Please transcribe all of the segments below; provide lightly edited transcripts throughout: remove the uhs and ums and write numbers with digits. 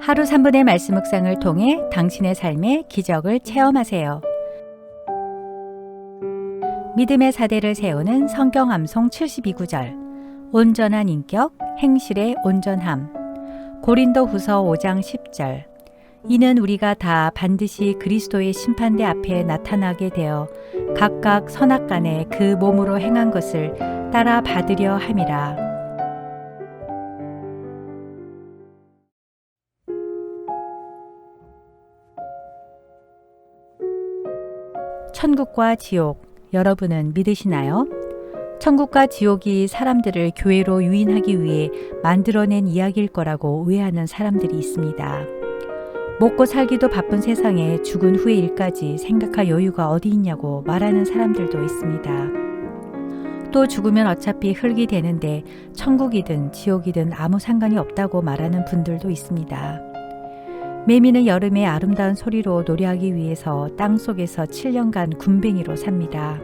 하루 3분의 말씀 묵상을 통해 당신의 삶의 기적을 체험하세요. 믿음의 사대를 세우는 성경 암송 72구절. 온전한 인격, 행실의 온전함. 고린도후서 5장 10절. 이는 우리가 다 반드시 그리스도의 심판대 앞에 나타나게 되어 각각 선악간에 그 몸으로 행한 것을 따라 받으려 함이라. 천국과 지옥, 여러분은 믿으시나요? 천국과 지옥이 사람들을 교회로 유인하기 위해 만들어낸 이야기일 거라고 오해하는 사람들이 있습니다. 먹고 살기도 바쁜 세상에 죽은 후의 일까지 생각할 여유가 어디 있냐고 말하는 사람들도 있습니다. 또 죽으면 어차피 흙이 되는데 천국이든 지옥이든 아무 상관이 없다고 말하는 분들도 있습니다. 매미는 여름에 아름다운 소리로 노래하기 위해서 땅속에서 7년간 굼벵이로 삽니다.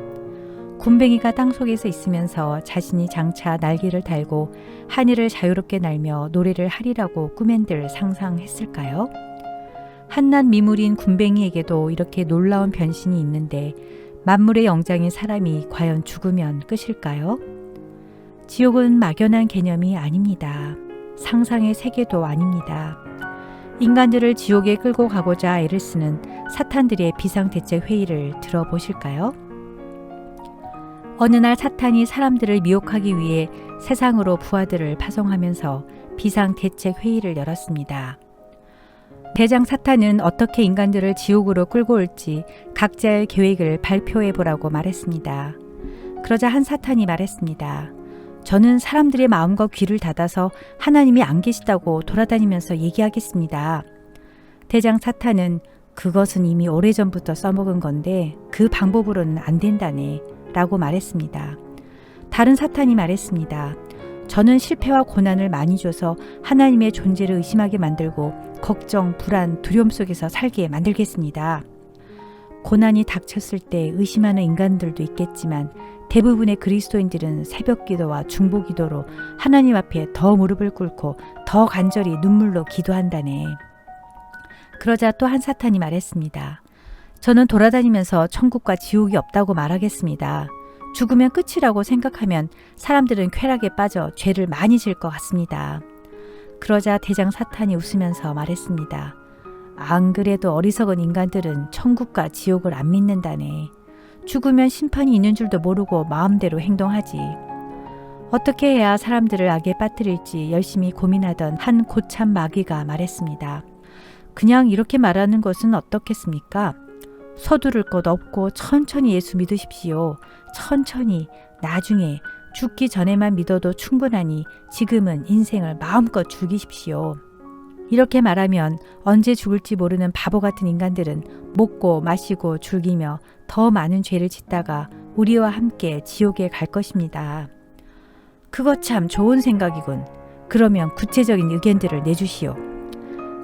굼벵이가 땅속에서 있으면서 자신이 장차 날개를 달고 하늘을 자유롭게 날며 노래를 하리라고 꿈엔들 상상했을까요? 한낱 미물인 굼벵이에게도 이렇게 놀라운 변신이 있는데 만물의 영장인 사람이 과연 죽으면 끝일까요? 지옥은 막연한 개념이 아닙니다. 상상의 세계도 아닙니다. 인간들을 지옥에 끌고 가고자 애를 쓰는 사탄들의 비상대책회의를 들어보실까요? 어느 날 사탄이 사람들을 미혹하기 위해 세상으로 부하들을 파송하면서 비상대책회의를 열었습니다. 대장 사탄은 어떻게 인간들을 지옥으로 끌고 올지 각자의 계획을 발표해보라고 말했습니다. 그러자 한 사탄이 말했습니다. 저는 사람들의 마음과 귀를 닫아서 하나님이 안 계시다고 돌아다니면서 얘기하겠습니다. 대장 사탄은 그것은 이미 오래전부터 써먹은 건데 그 방법으로는 안 된다네 라고 말했습니다. 다른 사탄이 말했습니다. 저는 실패와 고난을 많이 줘서 하나님의 존재를 의심하게 만들고 걱정, 불안, 두려움 속에서 살게 만들겠습니다. 고난이 닥쳤을 때 의심하는 인간들도 있겠지만 대부분의 그리스도인들은 새벽 기도와 중보 기도로 하나님 앞에 더 무릎을 꿇고 더 간절히 눈물로 기도한다네. 그러자 또 한 사탄이 말했습니다. 저는 돌아다니면서 천국과 지옥이 없다고 말하겠습니다. 죽으면 끝이라고 생각하면 사람들은 쾌락에 빠져 죄를 많이 질 것 같습니다. 그러자 대장 사탄이 웃으면서 말했습니다. 안 그래도 어리석은 인간들은 천국과 지옥을 안 믿는다네. 죽으면 심판이 있는 줄도 모르고 마음대로 행동하지. 어떻게 해야 사람들을 악에 빠뜨릴지 열심히 고민하던 한 고참 마귀가 말했습니다. 그냥 이렇게 말하는 것은 어떻겠습니까? 서두를 것 없고 천천히 예수 믿으십시오. 천천히, 나중에 죽기 전에만 믿어도 충분하니 지금은 인생을 마음껏 즐기십시오. 이렇게 말하면 언제 죽을지 모르는 바보 같은 인간들은 먹고 마시고 즐기며 더 많은 죄를 짓다가 우리와 함께 지옥에 갈 것입니다. 그거 참 좋은 생각이군. 그러면 구체적인 의견들을 내주시오.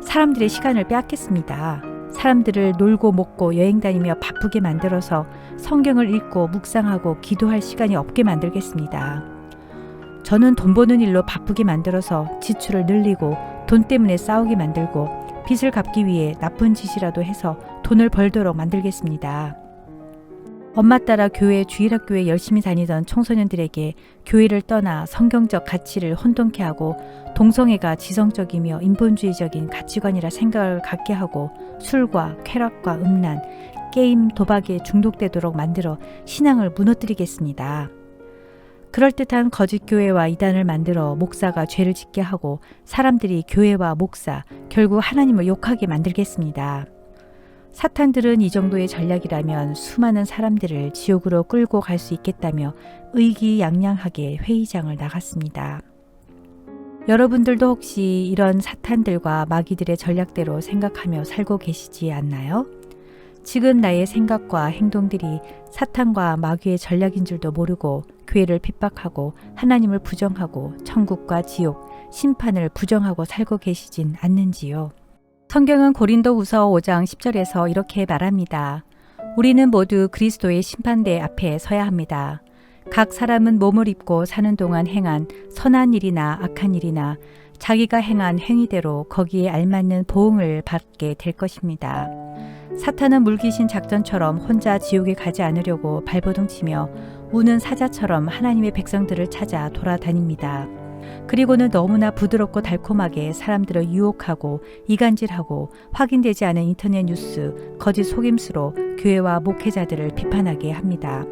사람들의 시간을 빼앗겠습니다. 사람들을 놀고 먹고 여행 다니며 바쁘게 만들어서 성경을 읽고 묵상하고 기도할 시간이 없게 만들겠습니다. 저는 돈 버는 일로 바쁘게 만들어서 지출을 늘리고 돈 때문에 싸우게 만들고 빚을 갚기 위해 나쁜 짓이라도 해서 돈을 벌도록 만들겠습니다. 엄마 따라 교회 주일학교에 열심히 다니던 청소년들에게 교회를 떠나 성경적 가치를 혼돈케 하고 동성애가 지성적이며 인본주의적인 가치관이라 생각을 갖게 하고 술과 쾌락과 음란, 게임, 도박에 중독되도록 만들어 신앙을 무너뜨리겠습니다. 그럴듯한 거짓 교회와 이단을 만들어 목사가 죄를 짓게 하고 사람들이 교회와 목사, 결국 하나님을 욕하게 만들겠습니다. 사탄들은 이 정도의 전략이라면 수많은 사람들을 지옥으로 끌고 갈 수 있겠다며 의기양양하게 회의장을 나갔습니다. 여러분들도 혹시 이런 사탄들과 마귀들의 전략대로 생각하며 살고 계시지 않나요? 지금 나의 생각과 행동들이 사탄과 마귀의 전략인 줄도 모르고 교회를 핍박하고 하나님을 부정하고 천국과 지옥, 심판을 부정하고 살고 계시진 않는지요? 성경은 고린도후서 5장 10절에서 이렇게 말합니다. 우리는 모두 그리스도의 심판대 앞에 서야 합니다. 각 사람은 몸을 입고 사는 동안 행한 선한 일이나 악한 일이나 자기가 행한 행위대로 거기에 알맞는 보응을 받게 될 것입니다. 사탄은 물귀신 작전처럼 혼자 지옥에 가지 않으려고 발버둥치며 우는 사자처럼 하나님의 백성들을 찾아 돌아다닙니다. 그리고는 너무나 부드럽고 달콤하게 사람들을 유혹하고 이간질하고 확인되지 않은 인터넷 뉴스, 거짓 속임수로 교회와 목회자들을 비판하게 합니다.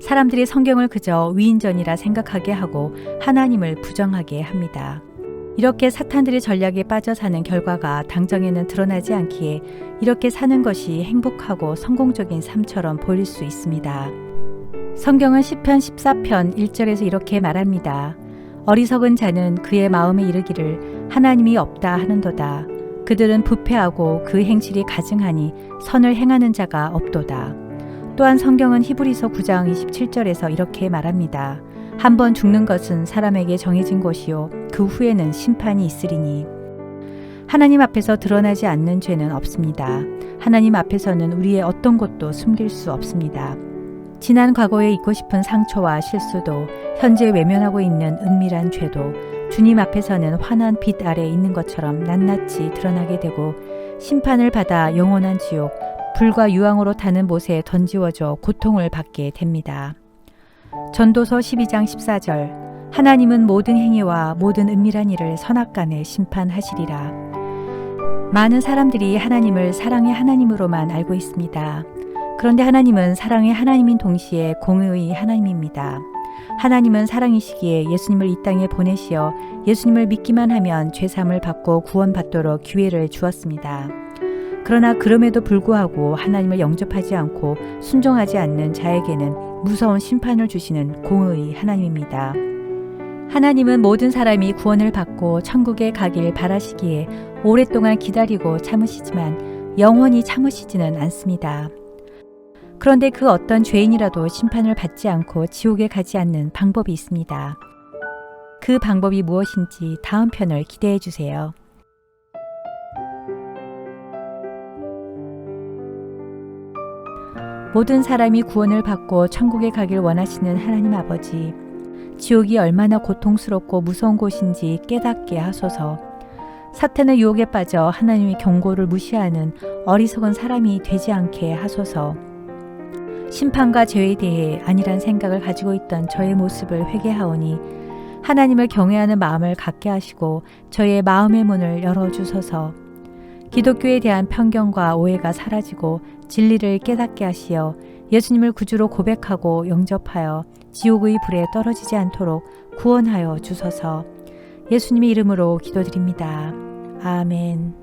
사람들이 성경을 그저 위인전이라 생각하게 하고 하나님을 부정하게 합니다. 이렇게 사탄들의 전략에 빠져 사는 결과가 당장에는 드러나지 않기에 이렇게 사는 것이 행복하고 성공적인 삶처럼 보일 수 있습니다. 성경은 시편 14편 1절에서 이렇게 말합니다. 어리석은 자는 그의 마음에 이르기를 하나님이 없다 하는도다. 그들은 부패하고 그 행실이 가증하니 선을 행하는 자가 없도다. 또한 성경은 히브리서 9장 27절에서 이렇게 말합니다. 한번 죽는 것은 사람에게 정해진 것이요 그 후에는 심판이 있으리니. 하나님 앞에서 드러나지 않는 죄는 없습니다. 하나님 앞에서는 우리의 어떤 것도 숨길 수 없습니다. 지난 과거에 잊고 싶은 상처와 실수도 현재 외면하고 있는 은밀한 죄도 주님 앞에서는 환한 빛 아래 있는 것처럼 낱낱이 드러나게 되고 심판을 받아 영원한 지옥, 불과 유황으로 타는 못에 던지워져 고통을 받게 됩니다. 전도서 12장 14절 하나님은 모든 행위와 모든 은밀한 일을 선악간에 심판하시리라. 많은 사람들이 하나님을 사랑의 하나님으로만 알고 있습니다. 그런데 하나님은 사랑의 하나님인 동시에 공의의 하나님입니다. 하나님은 사랑이시기에 예수님을 이 땅에 보내시어 예수님을 믿기만 하면 죄사함을 받고 구원받도록 기회를 주었습니다. 그러나 그럼에도 불구하고 하나님을 영접하지 않고 순종하지 않는 자에게는 무서운 심판을 주시는 공의의 하나님입니다. 하나님은 모든 사람이 구원을 받고 천국에 가길 바라시기에 오랫동안 기다리고 참으시지만 영원히 참으시지는 않습니다. 그런데 그 어떤 죄인이라도 심판을 받지 않고 지옥에 가지 않는 방법이 있습니다. 그 방법이 무엇인지 다음 편을 기대해 주세요. 모든 사람이 구원을 받고 천국에 가길 원하시는 하나님 아버지, 지옥이 얼마나 고통스럽고 무서운 곳인지 깨닫게 하소서. 사탄의 유혹에 빠져 하나님의 경고를 무시하는 어리석은 사람이 되지 않게 하소서. 심판과 죄에 대해 안일한 생각을 가지고 있던 저의 모습을 회개하오니 하나님을 경외하는 마음을 갖게 하시고 저의 마음의 문을 열어주소서. 기독교에 대한 편견과 오해가 사라지고 진리를 깨닫게 하시어 예수님을 구주로 고백하고 영접하여 지옥의 불에 떨어지지 않도록 구원하여 주소서. 예수님의 이름으로 기도드립니다. 아멘.